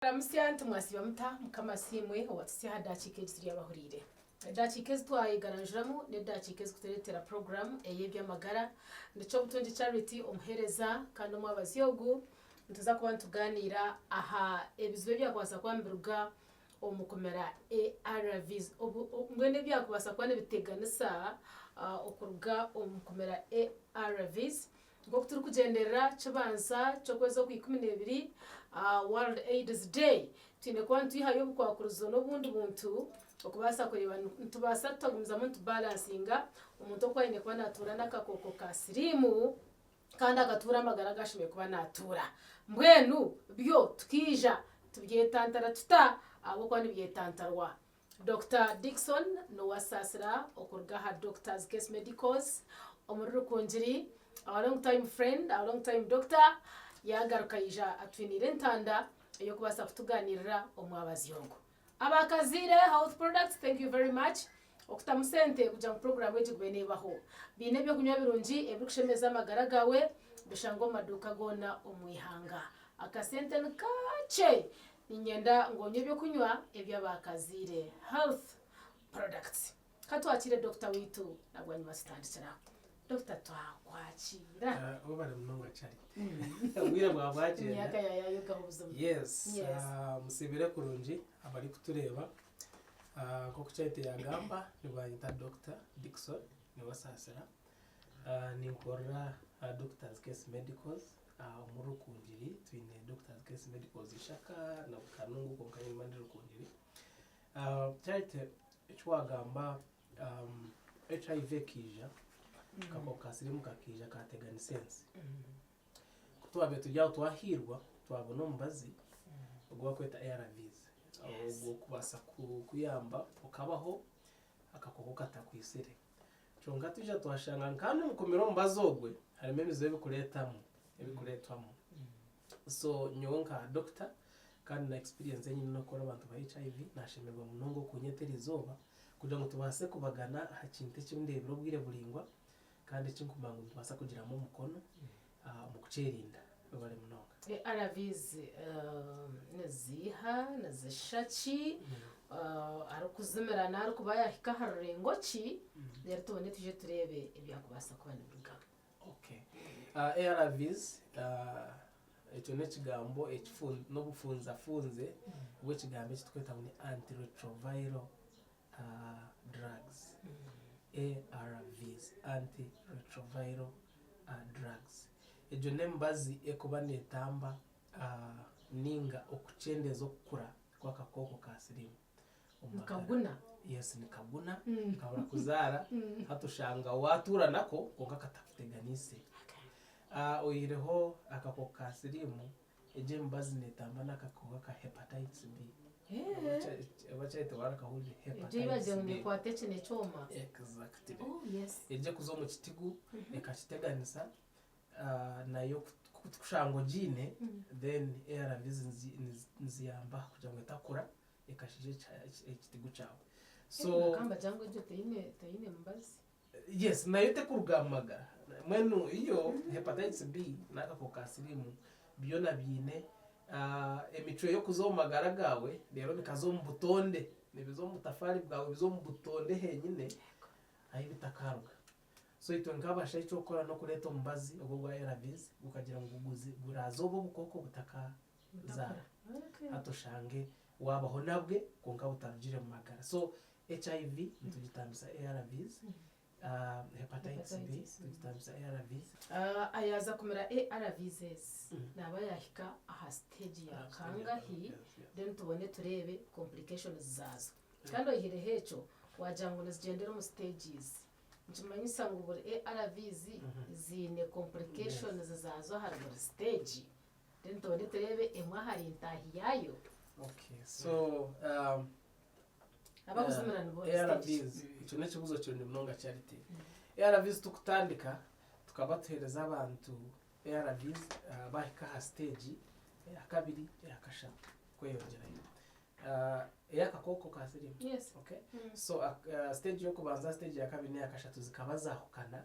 Ramusyantu mwasiba muta mukama simwe watsi hadakike ziriya bahurire dakike twayigaranjuramo ne dakike kuteretera program eyebyamagara ndico butunji charity omhereza kandi omwabaziyogu ntuza kuba tuganira aha ebizwe byakwasa kwambiruga omukomera ARVs ngwende byakwasa kwane biteganisa okuruga omukomera ARVs ngo turi kugenderera kibanza cyo kweza ku 12 World AIDS Day tine kwantu ihayo bukwakuruzo n'obundi buntu okubasa kureba ntubasa tugumza muntu balancinga umuntu okwaine kwa natura nakakoko ka sirimu kandi agatura amagara gashime kuba natura mbwenu byo tukija tubyetantara tuta abo kwani byetantarwa Dr. Dickson no wasasira okurga ha Doctors Case Medicals omururu kunjiri a long time friend a long time doctor yagarukaija atwinire ntanda yo kubasa kutuganirira omwabazi yongo abakazire health products. Thank you very much okutamusente kuja mu program weje kubenebaho bine byo kunywa birungi ebikushemeza amagara gawe bishango maduka gona omwihanga akasente nkache ninyenda ngonye byo kunywa ebyabakazire health products katwakire Dr. Witu nagwanyi basitandikira Dr. Twakwakira obale munonga cyari ubwire bwabwakira myaka yayo gahubuzuma yes musibire kurungi abari kutureba ko kucyahite yagamba nibanyita Dr. Dickson ni wasasira ninkora Doctors Case Medicals muri kunjiri twine Doctors Case Medicals ishaka na kanungu ko kanyimandi rukunjiri cyahite icwagamba HIV kija kako kasirimu kakija kateganisense kutwabe tujya twahirwa twabona umbazi ubwo kweta ARVs ubwo kubasa kuyamba ukabaho akakoko katakwisire chonga tujya twashanga kandi mukomero mbazogwe harimo imizo ebikuretamo so nyonka doctor kandi na experience nyine no kora abantu ba HIV nashemerwa munongo kunyetera izoba kugira ngo tubase kubagana hakinte cy'indebiro bwire buringwa kandi cinkumangu tubasa kugiramo umukono mu kucerinda bari munonga ARVs naziha nazishachi arukuzimera kubaya hikaharengo ki rero tubone tuje turebe ebyakubasa kubaniruga. Okay. ARVs icyo nekigambo ekifunze no bufunza funze ubwo kigambo kitweta muri antiretroviral drugs. ARVs antiretroviral drugs ejo nembazi ekuba netamba ninga okuchendezo kukura kwa kakoko ka sirimu mukaguna yes nikaguna kabura kuzara hatushanga watura nako konga katafuteganise oyireho akakoko ka sirimu eje mbazi netamba nakakoko ka hepatitis B abachaite barakahuje hepatitis B kwa techine choma exactly yes eje kuzo mu kitigu ekashiteganisa nayo kushango jine then ARVs nziyamba kugira ngo itakura ekashije ekitigu cyawe so kamba jango je teine mbazi yes nayo te kurugamagara mwenu iyo hepatitis B nakako sirimu byo nabine emico yo kuzomagara gawe rero bikazo mu butonde nibizo mu tafari bwawe bizo mu butonde henyine ayi bitakaruga so ito ngabasha icyo kora no kureta umbazi ubwo bwa ARVs bukagira ngo buguzi burazobo bukoko butaka zara hatoshange wabaho nabwe konka butarugire mu magara so HIV ntugitambisa ARVs hepatitis B tugitambisa ARVs ayaza kumera ARVs naba yahika aha stage ya kangahi then tubone turebe complications zazo kandi ohire hecho wajango nazigendera mu stages njumanyisa ngo buri ARVs zine complications zazo hari mu stage then tubone turebe emwa hari intahi yayo. Okay so abakuzimira nibo ARVs icyo nekibuzo cyo ni mnonga charity ARVs tukutandika tukabatuhereza abantu ARVs bahika ha stage ya kabiri ya kashatu kweyongerayo yakakoko ka sirimu yes okay so stage yo kubanza stage ya kabiri ya kashatu zikabazahukana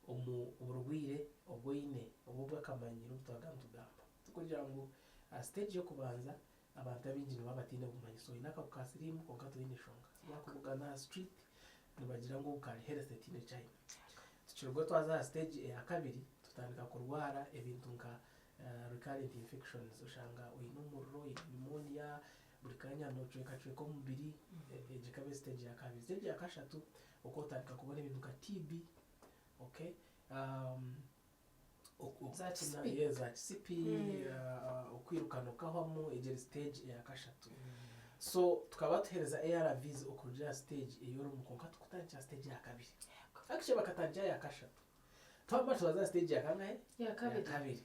uburwire obwine ubwo kamanyiro tugamba kugira ngo stage yo kubanza abantu abingi nibo batine bumanyi so inaka kukasirimu konka tuyine shonga bakuvuga na street nibagira ngo ukari health tine china tukirwa twaza stage ya kabiri tutandika kurwara ebintu nka recurrent infections ushanga uyine umuriro pneumonia buri kanya no cweka umubiri ejikabe stage ya kabiri stage ya kashatu uko utandika kubona ibintu nka TB okay za CP ukwirukana ukahwamo egeri stage ya kashatu so tukaba tuhereza ARVs ukurugira stage iyo mu konka tukutangira stage ya kabiri actually bakatangira ya kashatu twaba tubaza stage ya kangahe ya kabiri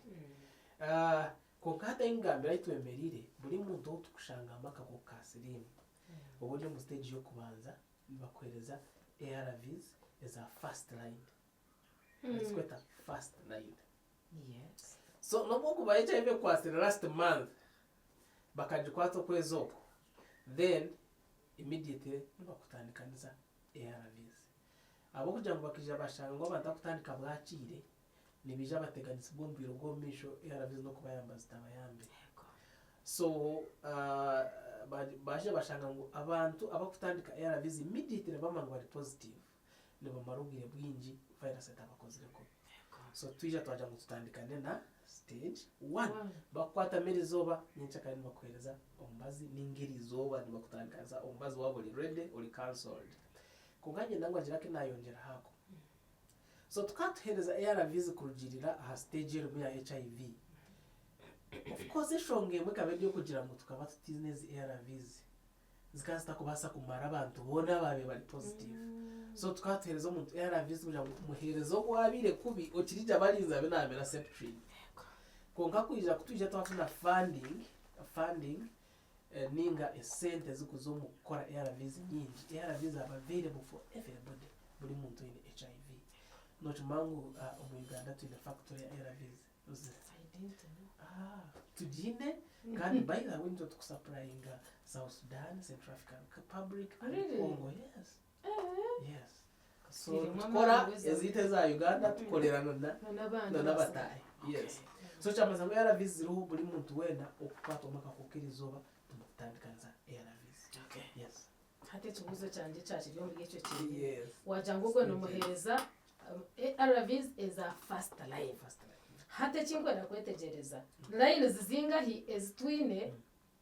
konka hata ingambira itwemerire buri muntu tukushanga amaka ku kasirimu uburyo mu stage yo kubanza bakwereza ARVs as a first line let's go to first line. Yes. So nobo kuba HIV kwasira last month bakajikwato kwezoko then immediately bakutandikaniza ARVs abo kugira ngo bakija bashanga ngo batakutandika bwakire nibija bateganisa bombiro gomisho ARVs no kuba yambaza tabayambe so baje bashanga ngo abantu abakutandika ARVs immediately bamanga bari positive nibo marugire bwinji virus etabakozireko so twija twaja ngo tutandikane na stage 1 bakwata meri zoba nyincha kandi bakwereza ombazi n'ingeri zoba nibakutandikaza ombazi wabo li ready uri cancelled kunganye nangwa jirake nayongera hako so tukatuhereza ARVs kurugirira aha stage ya HIV of course ishonge mwe kabedyo kugira ngo tukaba tutineze ARVs zikasta kubasa kumara abantu bona babe bari positive so tukatuhereza umuntu ARVs kugira ngo muherezo kwabire kubi okirija barinza benamera septrin konka kwija kutuje twafuna funding ninga esente zikuzo mu gukora ARVs nyingi ARVs are available for everybody buri muntu ine HIV not mangu mu Uganda tune factory ARVs tujine kandi by the way to supplying South Sudan, Central African Republic, Congo, yes. Yes. So tukora ezite za Uganda tukolerana na nabatai. Yes. So chamaza ngo ARVs ziruhu buri muntu wenda okupata omaka kokirizoba tumutandikaza ARVs. Okay. Yes. Hate kibuzo cyanje cyakiriyo muri icyo kintu. Yes. Wajanga uko nomuhereza ARVs is a first line. Hate kinkwera kwetegereza. Line zizinga hi is twine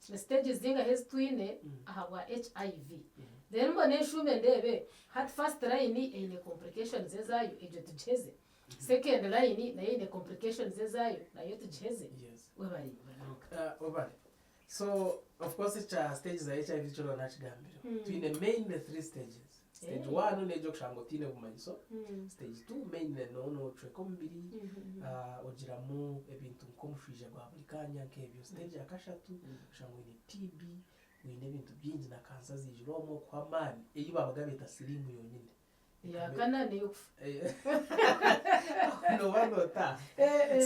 the stages zinga has twine ahawa HIV. Then mbone shume ndebe hat first line ine complications ezayo ejo tujeze. Second line na ine complications ezayo na yo tujeze. Yes. Webari. Webari. So of course it's stages za HIV chono nachigambiro. Twine main 3 stages. Stage 1 nejo kushango tine bumanyiso. Stage 2 main no treko mbiri ogiramu ebintu nkomushije gwa bulikanya nkebyo. Stage ya kashatu kushango ni TB wine bintu byingi na kansa zijiromo kwa mani eyi babaga beta silimu yonyine. Ya kana ni ufu. No one nota.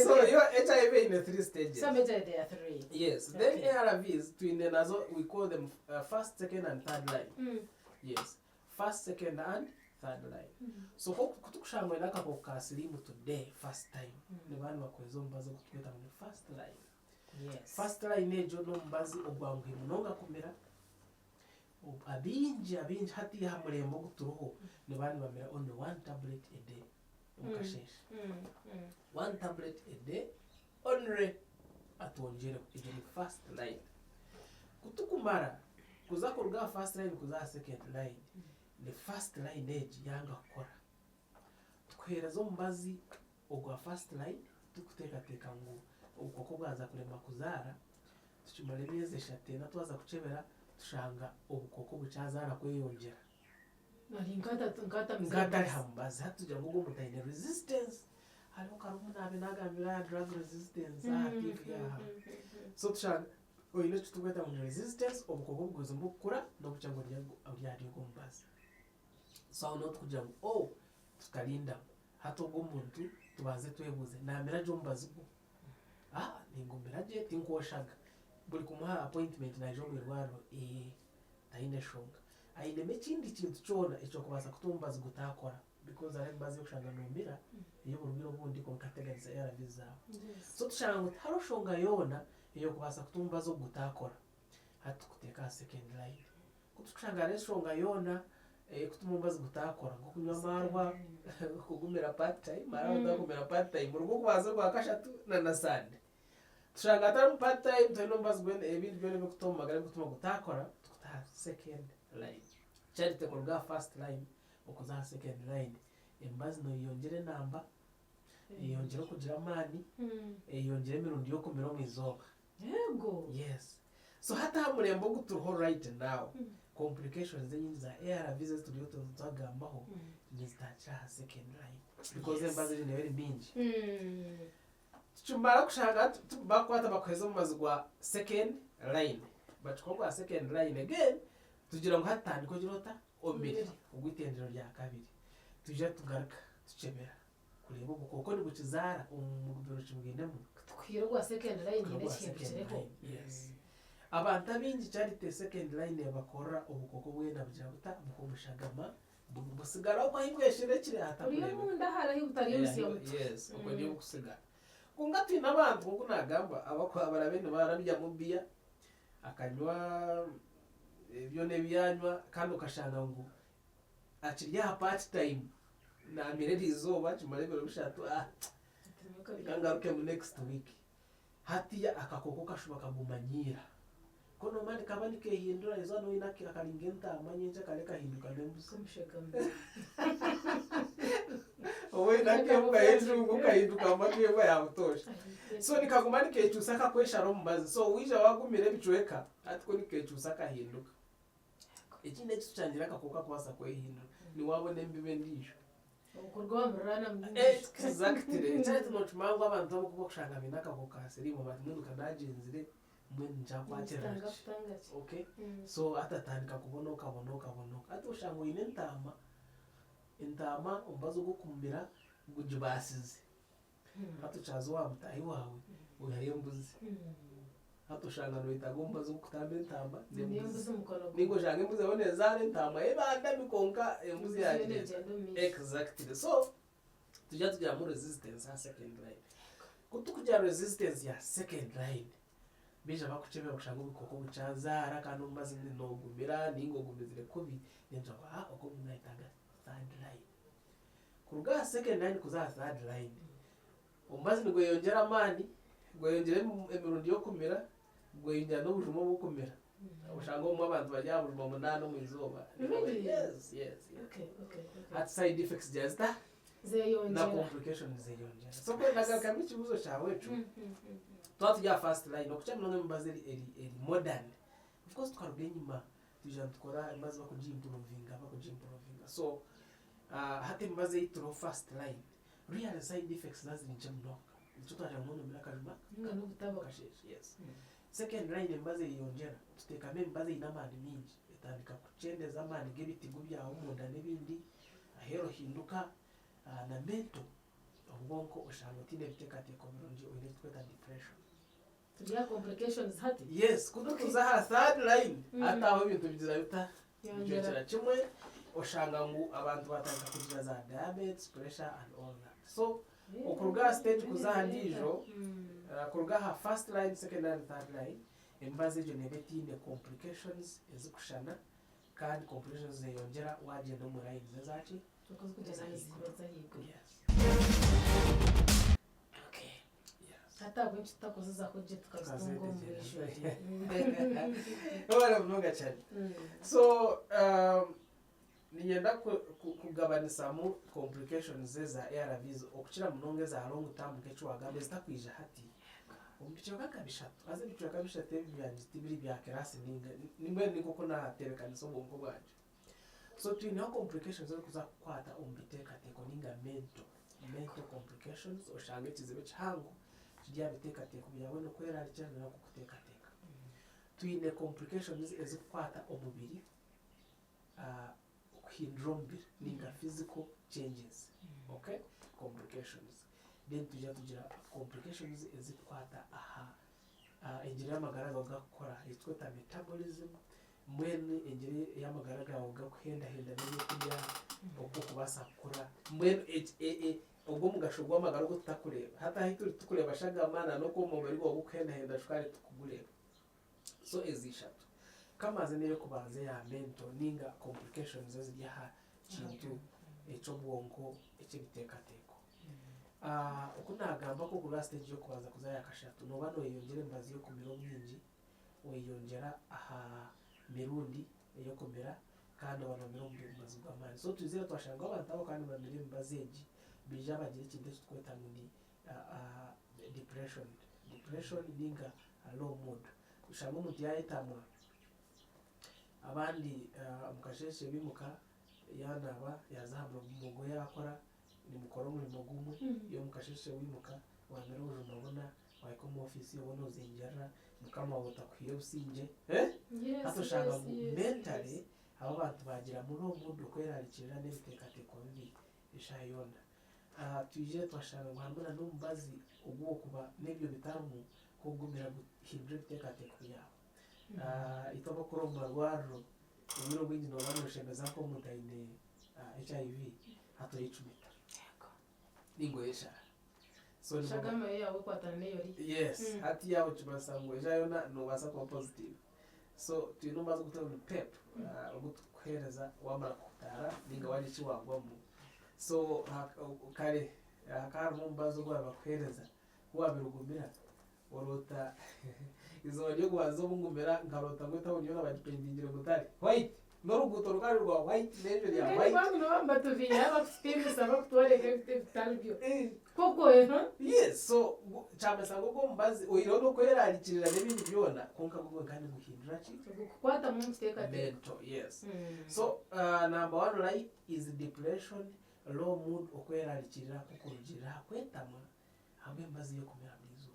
So your HIV in 3 stages. Some HIV there are 3. Yes. Then ARVs twine nazo we call them first, second and third line. Yes. First, second and third line. So kutukushangwe naka ko kasilimu today first time. Ne bana bakwezo mbazo kutweta mu first line. Yes. First line ejo no mbazi obwangwe munonga kumera. Abinji hati ya murembo guturuho ne bana bamera only 1 tablet a day. Mukashesha. 1 tablet a day only atwongere ejo ni first line. Kutukumara kuza kurga first line kuza second line. The first line age yanga kora tukwerezo mbazi ogwa first line tukuteka ngo ukoko bwaza kurema kuzara tuchimale neze shatena twaza kuchebera tushanga ubukoko bucazara kweyongera nari ngata ngata hambaza tuja ngo mutayine resistance hariho karumu nabe nagambira drug resistance ya so tushanga oyine tutugeta mu resistance ubukoko bwozo mbukura no kucyango ryari ngo mbaza so not kugira ngo tutalinda hato gomuntu tubaze twebuze namera jo mbazibu ningombera je tinkoshaga buri kumuha appointment na jo mirwaro taine shonga aine mekindi kintu cyona icyo kubasa kutumbaza gutakora because ari bazi kushanga nomira iyo burubiro bundi ko kategoriza ARVs zawe so tushanga haro shonga yona iyo kubasa kutumbaza gutakora ka second line kutushanga reshonga yona kutuma mbazi gutakora ngo kunywa marwa kugumira part time mara ndagumira part time urugo kubaza kwa kashatu na sande tushanga atari part time tano mbazi gwene ebindi byone bikutuma magara gutuma gutakora tukuta second line charite kurga first line ukuza second line embazi no yongere namba yongere kugira mani yongere mirundi yo kumira mu izoba yego yes so hata murembo gutuho right now complications zenyi za ARVs studio tuzagambaho nizitacha second line because embazi ni very minji tuchumara kushanga bakwata bakweza mu mazigwa second line but kwa second line again tugira ngo hatani ko girota omiri ugwitendero rya kabiri tuje tugaruka tucemera kureba ubukoko ni bukizara umugubiro cy'ubwindemo twirwa second line nyine cyebyereho yes abantu abingi cyari second line bakora ubukoko bwe nabyo buta bukomushagama busigara ko ahimweshire kire hata uriyo munda hara hibutari yusiyo yes uko ni gusigara kunga twina abantu ngo nagamba abakwa barabene barabya mu biya akanywa ibyo nebyanywa kandi ukashanga ngo akirya part time na mireri izoba kimare bero bishatu kangaruke mu next week hatiya akakoko kashuba kagumanyira kono mani kabani ke hindura izo no inaki akalingenta amanyinje kale kahinduka nembuso mushagama owe nake ukayenju ukahinduka amatwe yabutosha so nikagumani ke cyusaka kwesharo mbazi so wija wagumire bichweka atiko nike cyusaka hinduka ikinde cyucangira akakoka kwasa kwehindura ni wabone mbibe ndisho ukurwa murana mu exactly cyane tunochimangwa abantu bako kushanga binaka kokasiri mu batundu kanajenzire mwenja kwatera okay so atatandika kubonoka ati ushango ine intama umbazo gukumbira gujibasize atucazo wa mutayi wawe uyaye mbuzi atushanga no itagomba zo kutambe intama nembuzi mukono ningo jange mbuzi bone zare intama ebanda bikonka embuzi yaje exactly so tujya mu resistance ya second line kutukujya resistance ya second line bija bakuchebe kushanga ubukoko bucanzara kandi umaze nogumira ningogumizire kubi nenja kwa uko munayitaga third line kuruga second line kuza third line umaze ngo yongera amani ngo yongere emirundi yo kumira ngo yinjya no bujumo bukumira ushanga mu abantu bajya bujumo munano mu izoba yes okay at side effects just zeyongera na complications zeyongera so ko nagaruka n'ikibuzo cyawe cyo twatujya first line okucha mnone mbaze eri modern of course twaruge nyuma tujya tukora imbaze bakujimprovinga so hati mbaze itro first line real side effects lazima njemnoka tutwaje mnone milakajuma ngano butabo kashesh yes second line mbaze yongera tutekame mbaze inamani mingi etandika kucendeza amani gebitigo byawo munda nebindi ahero hinduka na mento ubwonko ushanga tine bitekateko birungi uine tweta depression tugira complications hati yes kutukuza ha third line hata aho ibintu bigira bita yongera kimwe ushanga ngo abantu batanga kugira za diabetes pressure and all that so ukuruga stage kuzahandijo kuruga ha first line second line third line embaze jo nebetine complications ezikushana kandi complications zeyongera waje no mu line zezachi tukoze kugeza izibaza higo hata bwinshi tutakoze za hoje tukazitungo mu ijoro ora mnoga cyane so niyenda kugabanisa mu complications za ARVs okukira munonge za long term kecho wagambe zitakwije hati umbicho kakabishatu aze bicho kakabishate byanjye tibiri bya kerasi nimwe niko kuna terekana so bonko bwanje so twina complications zo kuza kwata umbiteka teko ninga mental complications oshange kizibe cyangu kijya biteka teko byawe no kwera cyane no kukuteka teka twine complications ezikwata umubiri hindrombi ninga physical changes okay complications then tugira complications ezikwata engire amagara gakora yitwa metabolism mwene engire y'amagara gawe gakuhenda n'ibyo kurya okubasa kura mwene ubwo mugashugwa amagara go tutakureba hata hitu tukureba shagamana no ko mubiri go gukuhenda shukari tukugureba so ezishatu kamaze niyo kubanza ya mental ninga complications ziri ha kintu eco bwonko icyo bitekateko uko nagamba ko kuri stage yo kubanza kuzaya kashatu no bano yongere mbazi yo kumira myinji weyongera aha mirundi yo kumira kandi abantu bamira mbazi bw'amani so tuzira twashanga abantu abo kandi bamira mbazeji bija bagira ikindi tweta muri depression ninga low mood ushanga umuntu yayitamwa abandi mukasheshe bimuka yanaba yazahamwe mugo yakora ni mukoro muri mugumu iyo mukasheshe wimuka wamera uje mabona wako mu office yobono zinjara mukama wota kwiyo usinje hatoshanga mentally abo bantu bagira muri omudu kwerarikira n'ibiteekateko bibi ishayona tuje twashanga guhambana n'umubazi ubwo kuba n'ibyo bitamu kugumira guhindura ibiteekateko yawe itoba kuri omarwaro ubiro bw'ingi no shemeza ko mutaine HIV hato yicumita ningoesha so shagama yawe kwatane yori yes hati yawe chibasangwe jayona no basa ko positive so tunombaza gutanga pep ugutwereza wamara kutara ninga wari chiwagwamo so kare akarimo mbazo gwa bakwereza wabirugumira warota izo ryo gwazo bungumera nkarota ngota unyona bagipendingire mutari white noruguto rukari rwa white nejo ya white kandi no bamba tuviya bakufite saba kutwareka bitalbyo koko yes so chamesa ngo mbazi oiro no kwera alikirira n'ibindi byona konka ngo kandi guhindura ki kukwata mu muteka mental yes so number 1 right is depression low mood okwera alikirira kukurugira kwetama hamwe mbazi yo kumera mwizo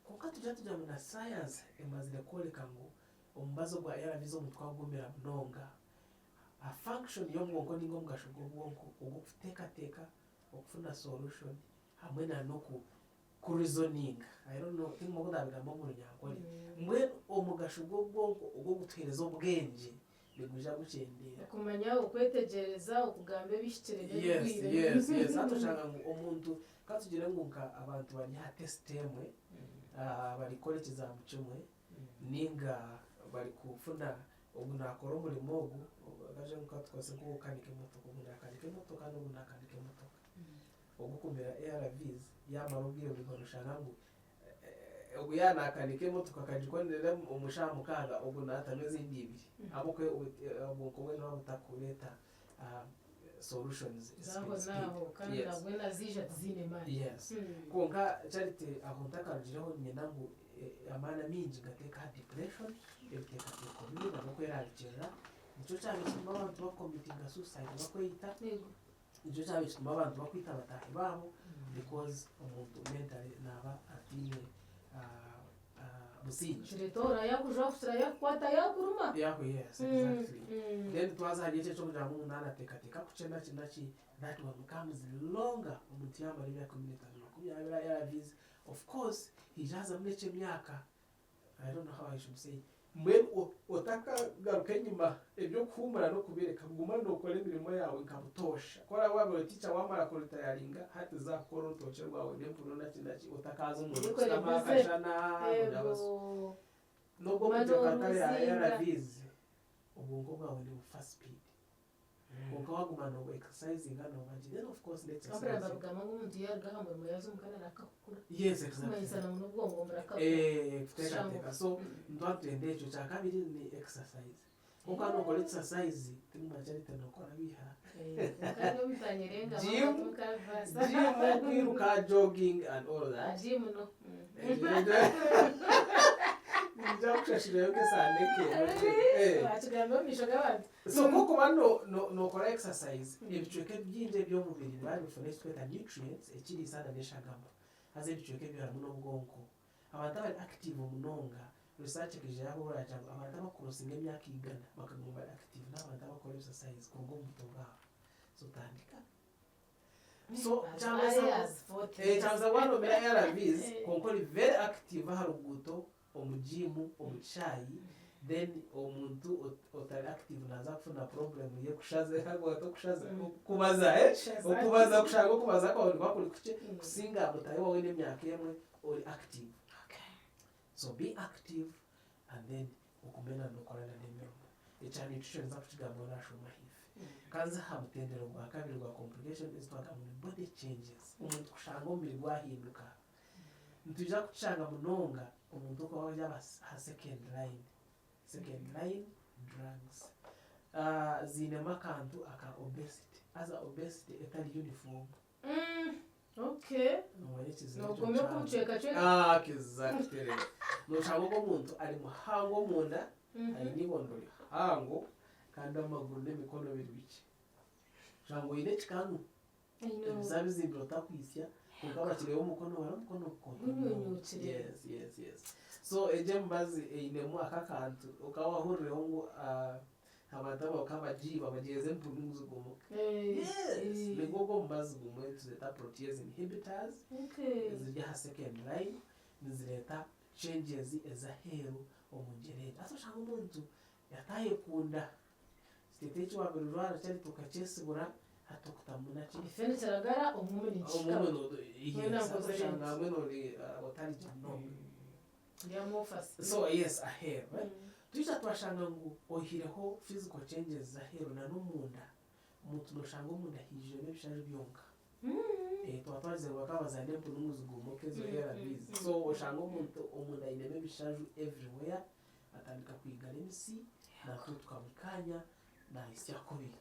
konka tujya mu science emazire koleka ngo ombazo gwa yaravizo mutwagomera mnonga a function yo mwongo ningo mgashugo bwonko ugufuteka okufuna solution hamwe na noku ku reasoning I don't know tingo kudabiga mu nyangoli mwe omugashugo bwonko ugo gutereza ubwenge biguja gucendera kumanya ukwetegereza ukugambe bishikireye yes atoshanga ngo omuntu katugire ngo abantu bari ha testemwe bari kore kizamu kimwe ninga bari kufuna ubu nakora umurimo ubu gaje nkatwase ko ukanike moto kugira akanike moto kandi ubu nakanike moto ubu kumera ARVs yamarubwiye bigorushana ngo ubu yanakanike moto kakajikondera umushamukanga ubu natameze indibiri abukwe ubu ko we no butakureta solutions naho kandi nabwo nazija zine mali yes konka charity aho ntakanjiraho nyina ngo amana minji gateka depression ebiteka ko no kwerarikira nicyo cyane kimwe abantu bakomitinga suicide bakwita nicyo cyane kimwe abantu bakwita batahe babo because umuntu mentally naba atine businji retora yakujafura yakwata yakuruma yako yes exactly then twaza hadiye cyo kugira ngo nana teka kuchenda chindachi that one becomes longer umuntu yamara ya community makubya ya vis of course he has a meche myaka I don't know how I should say mwe otaka garuka nyuma ebyo kumara no kubereka guma no kora imirimo yawe nkabutosha kora wabwe teacher wamara kurita yaringa hati za koro tocherwa we nempuno nakindachi otakaza umuntu kusamakashana no go kutakatari ya vis ubungo bwawe ni fast speed ukawaguma no exercising no maji then of course let's exercise akora bagama umuntu yargaha mu yazo mukana nakakura yes exactly mayisana mu bwongo murakakura kuteka so ndwatende cyo cya kabiri ni exercise kuko no ko exercise timu majority no kora biha kandi mutanyerenga mukavasa gym kwiruka jogging and all that gym no Njakushashira yoke saneke batugamba mishoga abantu so koko bano no kora exercise ebichweke byinde byo mubiri bari bifone tweta nutrients ekiri sana neshagamba haze ebichweke byo harimo n'ubwonko abantu bari active munonga research kije yabo barajanga abantu bakurosinga imyaka igana bakagomba active n'abantu bakora exercise kongo mutonga so tandika so chamza wano mera ARVs konko ni very active haruguto omujimu omuchayi then omuntu otari active naza kufuna problem ye kushaze hago atokushaza kubaza okubaza kushaka kubaza ko bakuri kuce kusinga mutayi wawe n'imyaka yemwe ori active so be active and then ukumena nukorana n'emirimo ekya nutrition nza kukigambaho nashoma hife kanza hamutendero gwa kabiri gwa complication ezitwaga mu body changes umuntu kushanga omubiri gwahinduka nituja kushanga munonga omuntu okwaho yaba ha second line drugs zinemu akantu aka obesity aza obesity etali uniform okay nogombe kuceka exactly noshanga ko omuntu ari muhango munda ayine ibondo lihango kandi amaguru n'emikono biri bike shango ine kikanu ebizabi zimbiro takwisya kuko abakiriyeho umukono wari umukono yes so eje mbazi einemu akakantu ukawahurireho ngo abataba kamajiba bageze mpumuzo gumo legogo mbazi gumo zeta protease inhibitors zirya ha second line nizireta changes ezaheru omungereza aso shango umuntu yataye kunda sitetecho wabirwara cyari tukakesibura hatokutamuna ki ifene cyaragara omume n'ikika ngamwe no otali jamno so yes ahead right tuja twashanga ngo ohireho physical changes zaheru na numunda umuntu noshanga umunda hijire n'ibishaje byonka twatwaze bakabazanye mpumuzugumo kezo hera bizi so oshanga umuntu umunda ineme bishaje everywhere atandika kwigana imisi natutwa mukanya na isi yakobi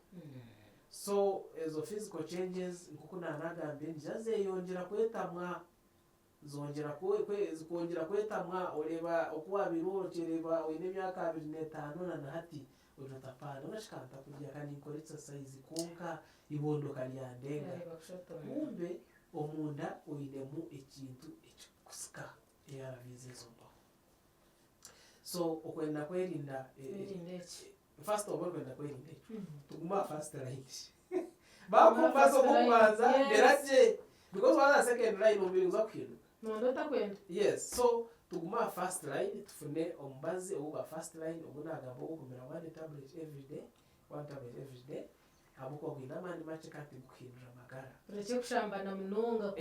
so ezo physical changes nkuko nanagambye njaze yongera kwetamwa zongera kongera kwetamwa oreba okuwa biro kereba wine myaka 25 na hati ujotapana unashikanta kujya kandi ikora exercise konka ibondo kalyandenga kumbe omunda uidemu ekintu ekikusika yarabize zomba so okwenda kwerinda first of all kwenda kwerinda tuguma first right bakumbazo kubanza deraje because one second line umubiri uzakwira ndota kwenda yes so tuguma first line tufune ombazi obuba first line obunagamba okumira one tablet every day abuko gwina mani mache kati guhindura magara ureke kushamba na munonga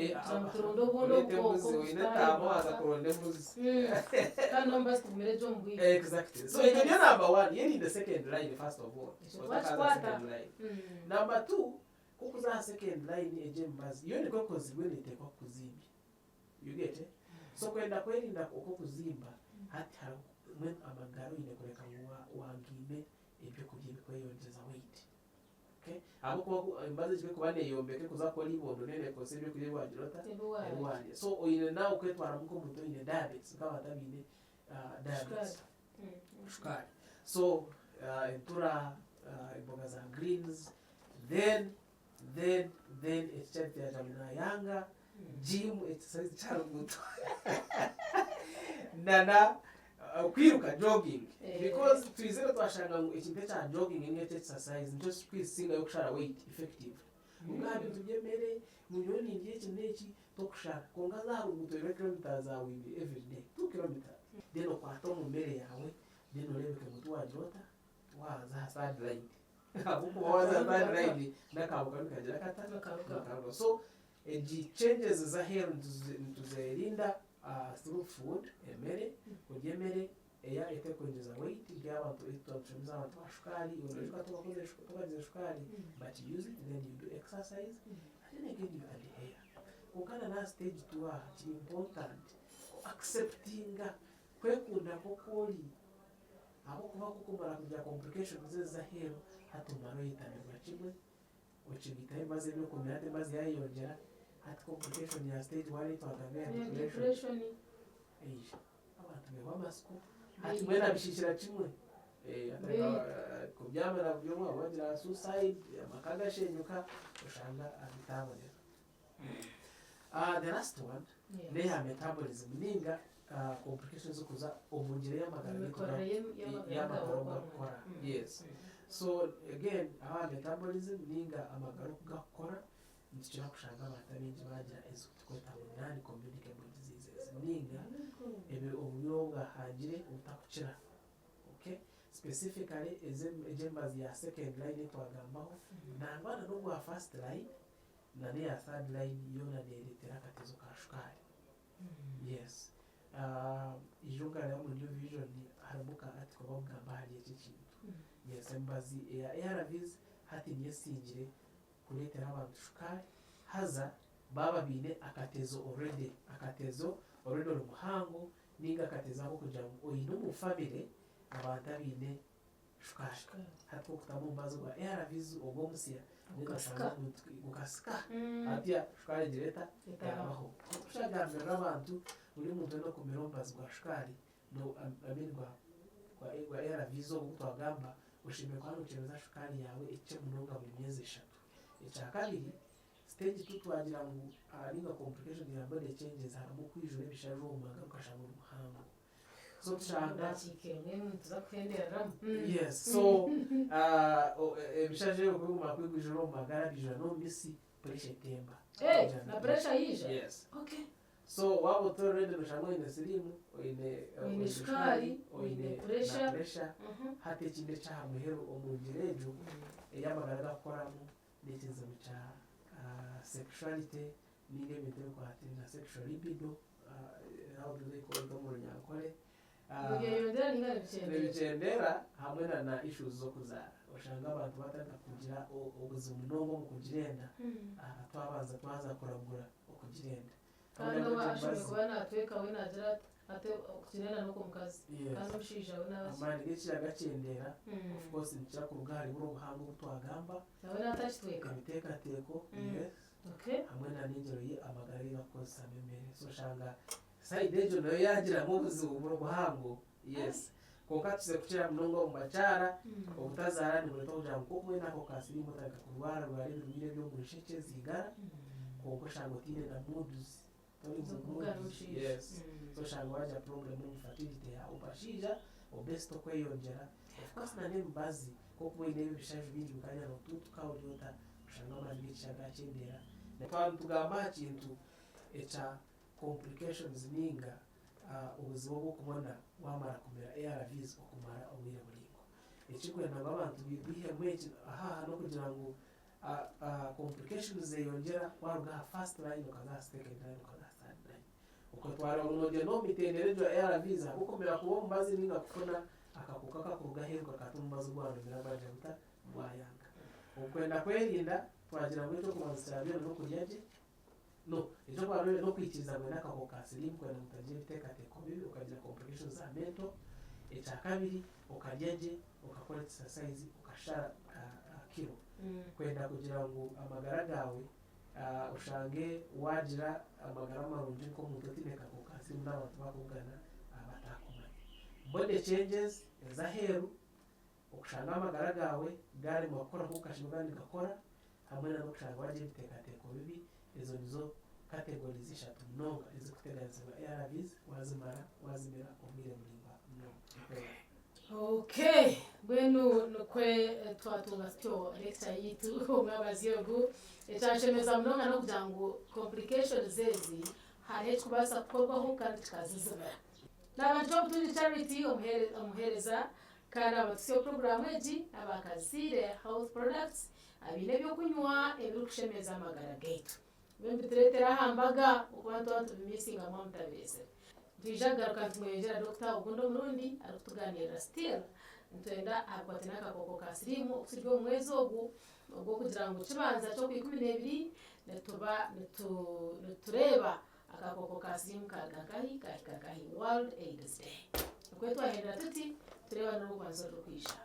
kuturundo bono ko inetamo aza kuronde mbuzi kandi mbazi kumire jo mbwi exactly so it is number 1 yeni the second line first of all second line number 2 kukuza second line eje mbazi iyo niko kozibwene tekwa kuzimbi you get it so kwenda kwerinda uko kuzimba hati mwe amagaro ine kureka wangine ibyo kubyibikoyongeza weight okay abuko imbazi cyo kubane yombeke kuza ko libondo nene ko sebyo kuje wajirota erwanye so oyine nawo kwetwara muko muntu ine diabetes kaba tabine diabetes shukari so intura imboga za greens then it's chat ya jamina yanga gym exercise cyaro muto nana kwiruka jogging because twizera twashanga ngo ikinte cya jogging ni exercise just kwisinga yo kushara weight effective mugabe tubyemere munyoni ndiye kineki tokushaka konga za rubuto kilometers za windi every day 2 kilometers then okwato mu mbere yawe then olebeke mutu wa jota waza side line abuko waza side line nakabuka bikagera katano so changes za hair ntuzerinda through food emere kugemere eya etekwongeza weight by'abantu itwatumiza abantu bashukari urashaka tubakoze shukari but use it then you do exercise and then again you add hair ukana na stage 2 it's important accepting kwekunda kokoli abo kuba kukumbara kujya complications za hair hatumaro yitabirwa kimwe ukibitaye maze byo kumyate maze yayongera at complication ya stage 1 twagambye depression abantu bewa masiko ati mwena bishishira kimwe kubyamara byo wagira suicide amakaga shenyuka ushanga abitabonera the last one leya metabolism ninga complications kuza omungire y'amagara gukora yes so again our metabolism ninga amagara gukora ntikira kushanga abatabenje bagira ezo twita non communicable diseases ninga ebe oburo bwahagire utakukira okay specifically ejembazi ya second line twagambaho nangwana no gwa first line na ya third line yona neretera katezo ka shukari yes ijunga ya mu new vision haramuka ati kuba mugamba hari iki kintu yes mbazi ARVs hati niye singire kuletera abantu shukari haza baba bine akatezo already umuhango ninga akateza ko kugira ngo oyine mu family abantu abine shukari hati kutamu mbazo kwa ARVs ubwo musiya gukasika atiya shukari direta yabaho ushagambira abantu uri muntu no kumirombazi kwa shukari no aminwa kwa ARVs ubwo twagamba ushime kwa nukereza shukari yawe icyo munonga buri myezi 3 icya kabiri stage 2 twagira ngo ninga complication ya body changes harimo kwijura bishaje umuga ukashanga umuhango so tushanga yes so bishaje ukuma kwijura umuga bijura no misi pressure temba na pressure yija yes okay so wabo already bishango ine silimu ine shukari ine pressure hate kinde cha muhero omungirejo yamagara koramo nitizo cha sexuality ninge bitero kwa na sexual libido how do they call it mu nyakore bicendera hamwe na issues zo kuzara ushanga abantu bataka kugira ubuzima ndongo mu kugirenda twabanza twaza kuragura ukugirenda kandi abashobora kuba natweka we nagira ate kukinena no kumkazi kandi ushija we n'abashyi amani gicira gacendera of course nicira ku rugari buro buhango butwagamba nawe natashitweka biteka teko yes okay hamwe na ningero yi amagarira kosa memere so shanga side ejo no yagira mu buzima buhango yes kokatuze kucira mnongo mu bacara ubutazara ni bwo kugira ngo kumwe nako kasiri mutaka kurwara rwari bibire byo mu sheke zigara koko shango tine na moods yes so shango waja problem mu fertility ya upashija obesto kweyongera of course na ne mbazi koko ine bishaje bindi ukanya no tutuka uryota shanga manje cyaga cyendera ne twantu tugamba kintu echa complications ninga ubuzima bwo kubona wamara kumera ARVs okumara obwire bulingo ekikwenda abantu bibihe mweje no kugira ngo complications zeyongera waruga first line ukaza second line ukaza third line uko twara unoje no mitenderejo ARVs ukomera kubo mbazi ninga kufuna akakukaka kurugaherwa katumbazo gwano mirabaje buta bwayanga ukwenda kwerinda twagira ngo cyo kubanza byo no kuryaje no icyo kwaro no kwikiriza ngo nakako kasiri kwenda mutagiye biteka teko bibi ukagira complications za mental icya kabiri ukaryaje ukakora exercise ukashara kilo kwenda kugira ngo amagara gawe ushange wagira amagara marunji ko mu totineka ko kasiri n'abantu bakugana abatakumanye body changes zaheru ukushanga amagara gawe gari mu gukora ukashimugani gakora hamwe no kushanga wagira biteka teko bibi izo nizo categories zishatu mnonga izo kuteganizwa ARVs wazimira ubwire mulimba no okay bwenu nokwe twatunga cyo lecture yitu mwabaziyogu etashemeza mnonga no kugira ngo complications zezi hari kubasa kukorwaho kandi tukazizana n'abantu tundi charity omuhereza kandi abatusiyo program eji abakazire health products abine byo kunywa ebikushemeza amagara gaitu bimbi turetera hambaga ukwantu abantu bimisinga mwamutabese twijagaruka tumwegera Dr. Ugundo Murundi arutuganira still ntwenda akwatena kakoko kasirimu kusiryo mwezi ubwo kugira ngo kibanza cyo ku 12 netureba akakoko kasirimu kagakahi World AIDS Day uko twahera tuti tureba no kubanza rwo kwisha